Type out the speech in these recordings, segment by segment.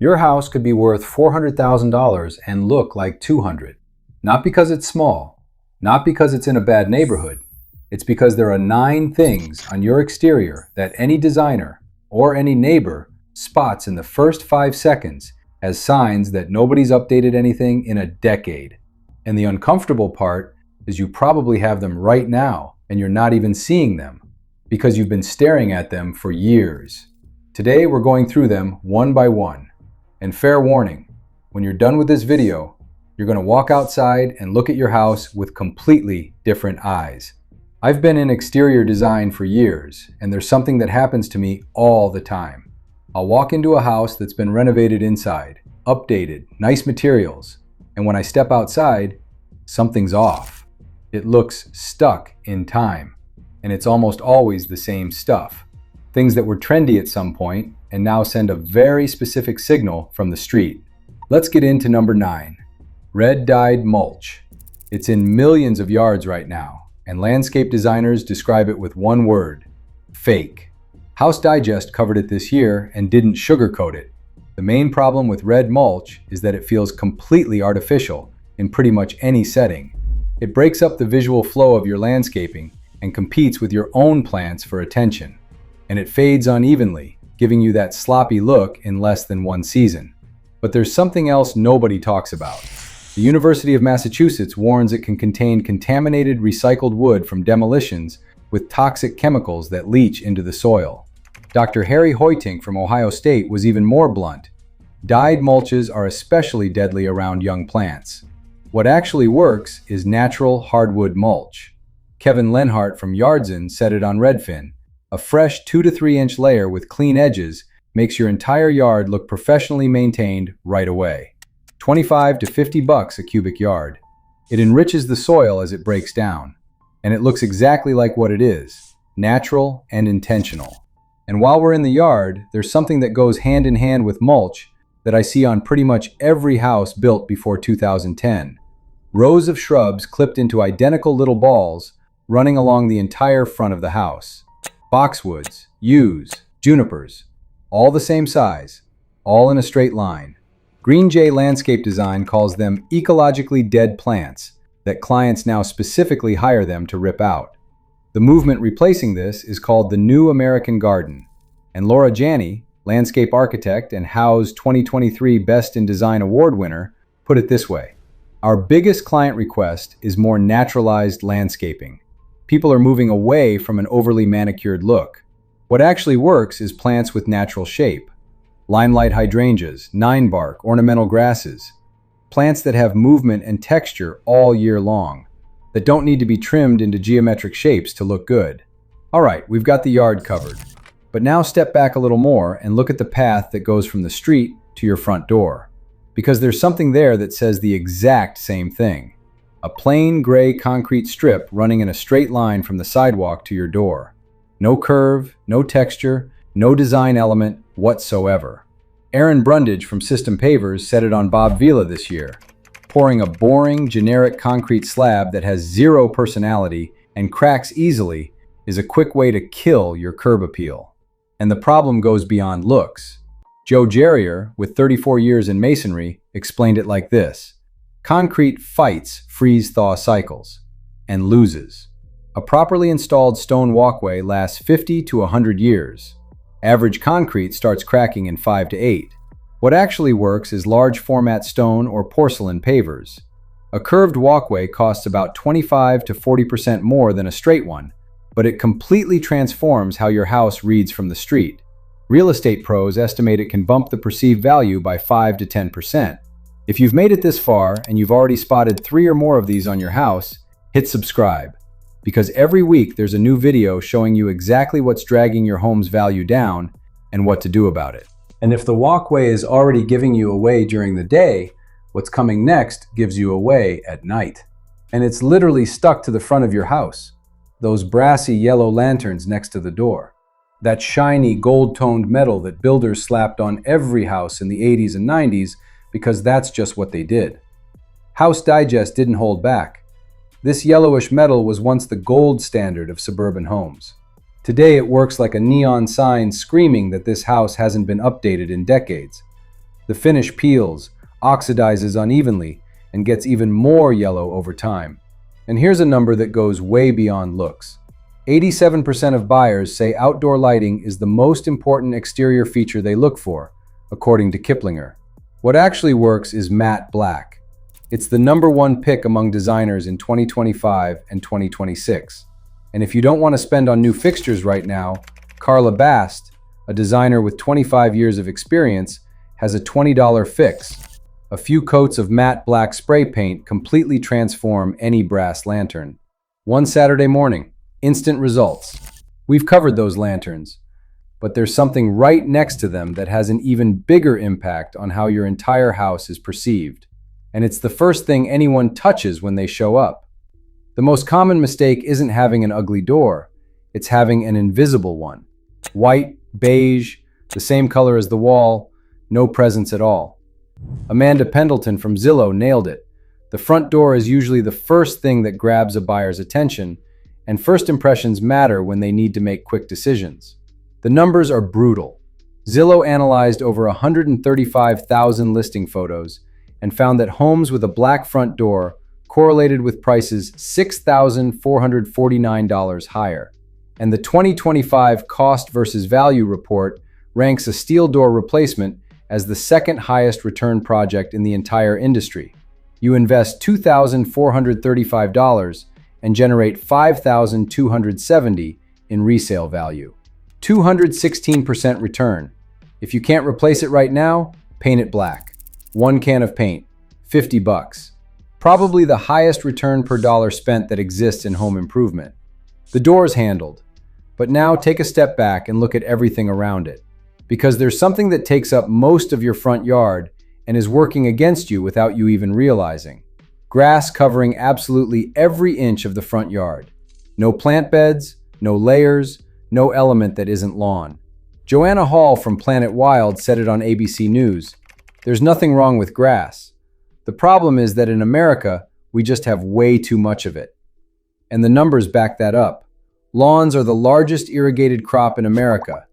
Your house could be worth $400,000 and look like 200. Not because it's small, not because it's in a bad neighborhood. It's because there are 9 things on your exterior that any designer or any neighbor spots in the first 5 seconds as signs that nobody's updated anything in a decade. And the uncomfortable part is you probably have them right now and you're not even seeing them because you've been staring at them for years. Today we're going through them one by one. And fair warning, when you're done with this video, you're going to walk outside and look at your house with completely different eyes. I've been in exterior design for years, and there's something that happens to me all the time. I'll walk into a house that's been renovated inside, updated, nice materials, and when I step outside, something's off. It looks stuck in time, and it's almost always the same stuff. Things that were trendy at some point and now send a very specific signal from the street. Let's get into number 9, red dyed mulch. It's in millions of yards right now, and landscape designers describe it with one word: fake. House Digest covered it this year and didn't sugarcoat it. The main problem with red mulch is that it feels completely artificial in pretty much any setting. It breaks up the visual flow of your landscaping and competes with your own plants for attention. And it fades unevenly, giving you that sloppy look in less than one season. But there's something else nobody talks about. The University of Massachusetts warns it can contain contaminated recycled wood from demolitions with toxic chemicals that leach into the soil. Dr. Harry Hoytink from Ohio State was even more blunt. Dyed mulches are especially deadly around young plants. What actually works is natural hardwood mulch. Kevin Lenhart from Yardson said it on Redfin. A fresh 2 to 3 inch layer with clean edges makes your entire yard look professionally maintained right away. $25 to $50 a cubic yard. It enriches the soil as it breaks down, and it looks exactly like what it is, natural and intentional. And while we're in the yard, there's something that goes hand in hand with mulch that I see on pretty much every house built before 2010. Rows of shrubs clipped into identical little balls running along the entire front of the house. Boxwoods, yews, junipers, all the same size, all in a straight line. Green Jay Landscape Design calls them ecologically dead plants that clients now specifically hire them to rip out. The movement replacing this is called the New American Garden, and Laura Janney, landscape architect and Howe's 2023 Best in Design Award winner, put it this way: our biggest client request is more naturalized landscaping. People are moving away from an overly manicured look. What actually works is plants with natural shape. Limelight hydrangeas, 9-bark, ornamental grasses. Plants that have movement and texture all year long, that don't need to be trimmed into geometric shapes to look good. All right, we've got the yard covered. But now step back a little more and look at the path that goes from the street to your front door. Because there's something there that says the exact same thing. A plain gray concrete strip running in a straight line from the sidewalk to your door. No curve, no texture, no design element whatsoever. Aaron Brundage from System Pavers said it on Bob Vila this year. Pouring a boring, generic concrete slab that has zero personality and cracks easily is a quick way to kill your curb appeal. And the problem goes beyond looks. Joe Jerrier, with 34 years in masonry, explained it like this. Concrete fights freeze-thaw cycles and loses. A properly installed stone walkway lasts 50 to 100 years. Average concrete starts cracking in 5 to 8. What actually works is large format stone or porcelain pavers. A curved walkway costs about 25 to 40% more than a straight one, but it completely transforms how your house reads from the street. Real estate pros estimate it can bump the perceived value by 5 to 10%. If you've made it this far and you've already spotted 3 or more of these on your house, hit subscribe. Because every week there's a new video showing you exactly what's dragging your home's value down and what to do about it. And if the walkway is already giving you away during the day, what's coming next gives you away at night. And it's literally stuck to the front of your house. Those brassy yellow lanterns next to the door. That shiny gold-toned metal that builders slapped on every house in the 80s and 90s because that's just what they did. House Digest didn't hold back. This yellowish metal was once the gold standard of suburban homes. Today it works like a neon sign screaming that this house hasn't been updated in decades. The finish peels, oxidizes unevenly, and gets even more yellow over time. And here's a number that goes way beyond looks. 87% of buyers say outdoor lighting is the most important exterior feature they look for, according to Kiplinger. What actually works is matte black. It's the #1 pick among designers in 2025 and 2026. And if you don't want to spend on new fixtures right now, Carla Bast, a designer with 25 years of experience, has a $20 fix. A few coats of matte black spray paint completely transform any brass lantern. One Saturday morning, instant results. We've covered those lanterns, but there's something right next to them that has an even bigger impact on how your entire house is perceived. And it's the first thing anyone touches when they show up. The most common mistake isn't having an ugly door, it's having an invisible one. White, beige, the same color as the wall, no presence at all. Amanda Pendleton from Zillow nailed it. The front door is usually the first thing that grabs a buyer's attention, and first impressions matter when they need to make quick decisions. The numbers are brutal. Zillow analyzed over 135,000 listing photos and found that homes with a black front door correlated with prices $6,449 higher. And the 2025 Cost versus Value report ranks a steel door replacement as the second highest return project in the entire industry. You invest $2,435 and generate $5,270 in resale value. 216% return. If you can't replace it right now, paint it black. One can of paint, $50. Probably the highest return per dollar spent that exists in home improvement. The door's handled, but now take a step back and look at everything around it. Because there's something that takes up most of your front yard and is working against you without you even realizing. Grass covering absolutely every inch of the front yard. No plant beds, no layers, no element that isn't lawn. Joanna Hall from Planet Wild said it on ABC News. There's nothing wrong with grass. The problem is that in America, we just have way too much of it. And the numbers back that up. Lawns are the largest irrigated crop in America,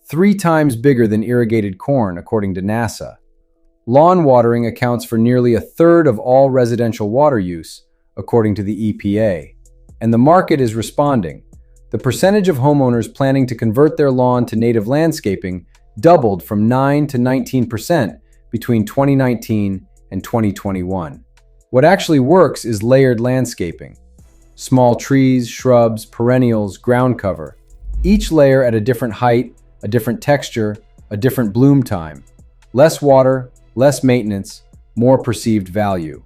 3 times bigger than irrigated corn, according to NASA. Lawn watering accounts for nearly 1/3 of all residential water use, according to the EPA. And the market is responding. The percentage of homeowners planning to convert their lawn to native landscaping doubled from 9 to 19% between 2019 and 2021. What actually works is layered landscaping. Small trees, shrubs, perennials, ground cover. Each layer at a different height, a different texture, a different bloom time. Less water, less maintenance, more perceived value.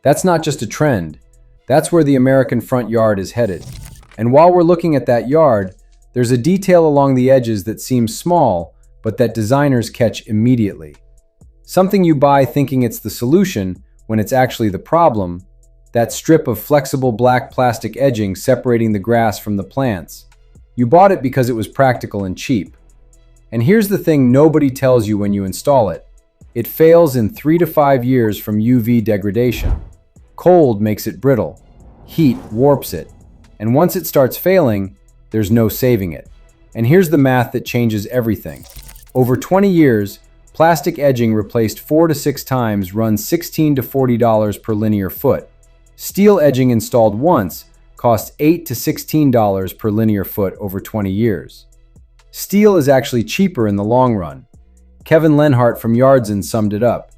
That's not just a trend. That's where the American front yard is headed. And while we're looking at that yard, there's a detail along the edges that seems small, but that designers catch immediately. Something you buy thinking it's the solution when it's actually the problem, that strip of flexible black plastic edging separating the grass from the plants. You bought it because it was practical and cheap. And here's the thing nobody tells you when you install it. It fails in 3 to 5 years from UV degradation. Cold makes it brittle. Heat warps it. And once it starts failing, there's no saving it. And here's the math that changes everything. Over 20 years, plastic edging replaced 4 to 6 times runs $16 to $40 per linear foot. Steel edging installed once costs $8 to $16 per linear foot over 20 years. Steel is actually cheaper in the long run. Kevin Lenhart from Yardson summed it up.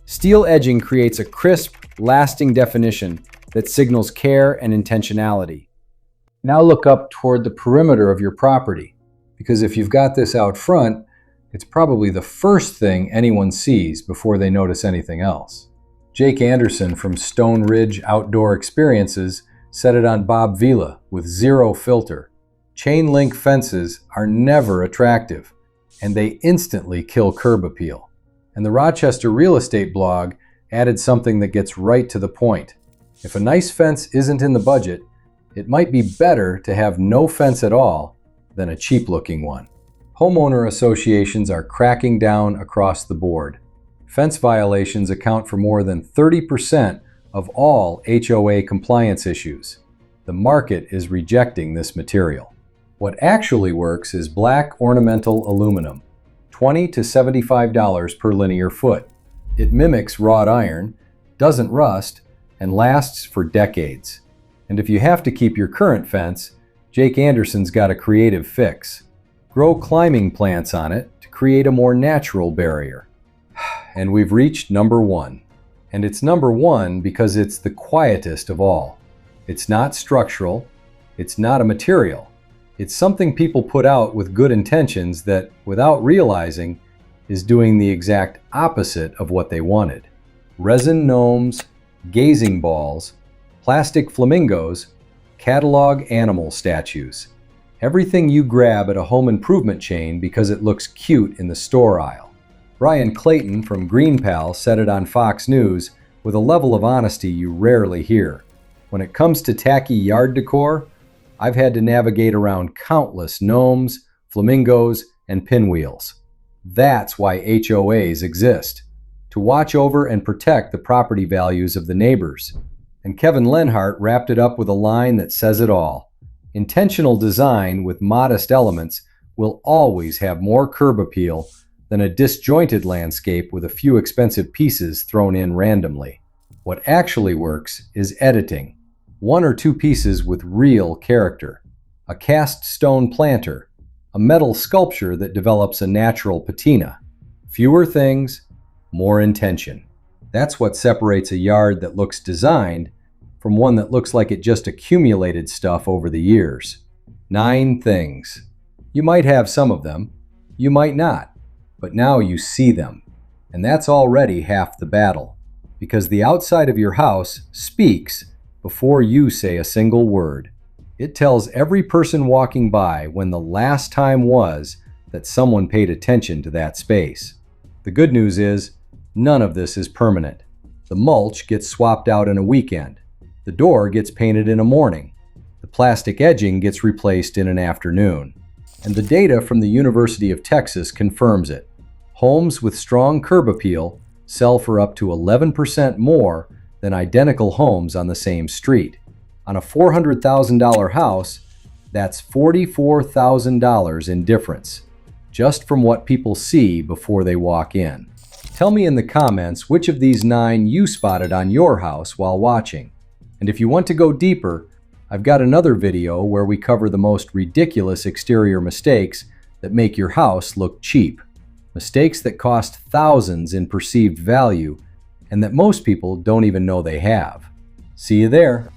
Steel edging creates a crisp, lasting definition that signals care and intentionality. Now look up toward the perimeter of your property, because if you've got this out front, it's probably the first thing anyone sees before they notice anything else. Jake Anderson from Stone Ridge Outdoor Experiences said it on Bob Vila with zero filter. Chain link fences are never attractive, and they instantly kill curb appeal. And the Rochester Real Estate blog added something that gets right to the point. If a nice fence isn't in the budget, it might be better to have no fence at all than a cheap-looking one. Homeowner associations are cracking down across the board. Fence violations account for more than 30% of all HOA compliance issues. The market is rejecting this material. What actually works is black ornamental aluminum. $20 to $75 per linear foot. It mimics wrought iron, doesn't rust, and lasts for decades. And if you have to keep your current fence, Jake Anderson's got a creative fix. Grow climbing plants on it to create a more natural barrier. And we've reached number one. And it's number one because it's the quietest of all. It's not structural. It's not a material. It's something people put out with good intentions that, without realizing, is doing the exact opposite of what they wanted. Resin gnomes, gazing balls, plastic flamingos, catalog animal statues. Everything you grab at a home improvement chain because it looks cute in the store aisle. Brian Clayton from Green Pal said it on Fox News with a level of honesty you rarely hear. When it comes to tacky yard decor, I've had to navigate around countless gnomes, flamingos, and pinwheels. That's why HOAs exist, to watch over and protect the property values of the neighbors. And Kevin Lenhart wrapped it up with a line that says it all. Intentional design with modest elements will always have more curb appeal than a disjointed landscape with a few expensive pieces thrown in randomly. What actually works is editing. One or two pieces with real character. A cast stone planter. A metal sculpture that develops a natural patina. Fewer things, more intention. That's what separates a yard that looks designed from one that looks like it just accumulated stuff over the years. 9 things. You might have some of them, you might not, but now you see them. And that's already half the battle, because the outside of your house speaks before you say a single word. It tells every person walking by when the last time was that someone paid attention to that space. The good news is, none of this is permanent. The mulch gets swapped out in a weekend. The door gets painted in a morning. The plastic edging gets replaced in an afternoon. And the data from the University of Texas confirms it. Homes with strong curb appeal sell for up to 11% more than identical homes on the same street. On a $400,000 house, that's $44,000 in difference, just from what people see before they walk in. Tell me in the comments which of these 9 you spotted on your house while watching. And if you want to go deeper, I've got another video where we cover the most ridiculous exterior mistakes that make your house look cheap. Mistakes that cost thousands in perceived value and that most people don't even know they have. See you there.